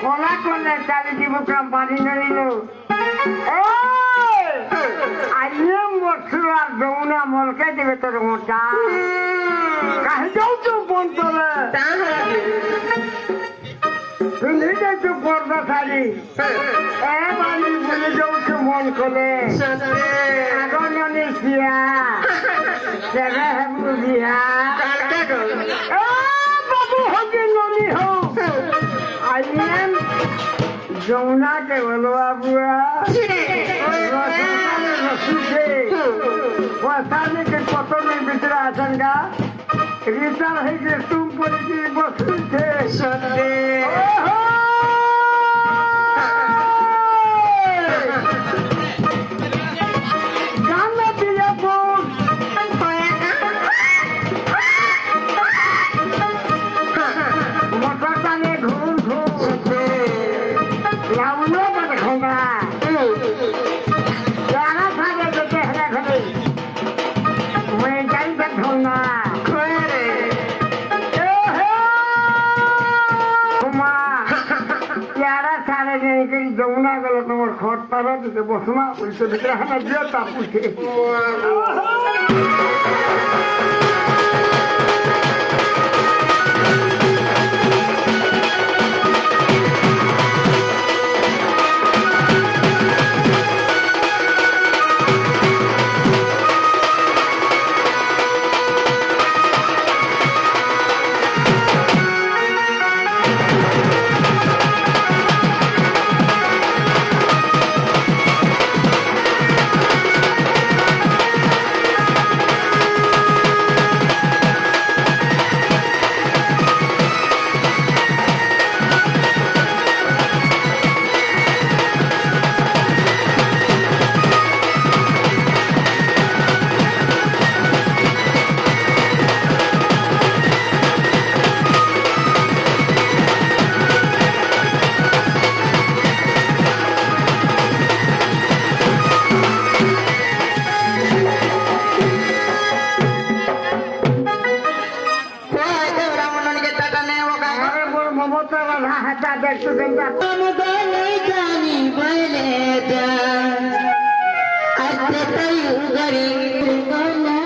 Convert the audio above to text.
কলা করলে চারি জীবক্রম পানি নড়িল আইয়ে মরছিল আর যমুনা মলকে দেবে তোর মোটা কাহি যাও তো বন তোলে তুই যাইছো পর্দা শাড়ি বাড়ি বলে যাচ্ছ মন খোলে আগনে খিয়া সেবে হেবু বিহা বাবু হকে ননি হোক আইয়েন যমুনা के बोलो बुआ रसूखे वसाने के पतो में बिचरा आशंका रिसार है कि तुम पर की बसु थे सदे गाना दिया बोल मोटरता ने घूम लाउनो बट खाऊंगा जाना था जो कहना खड़े मैं जाई तक खाऊंगा प्यारा सारे नहीं करी जमुना गलत नंबर खोट पारो तो बसना उल्टे दिखरा है ना दिया तापू के जानी बने जा अच्छा तयू गरी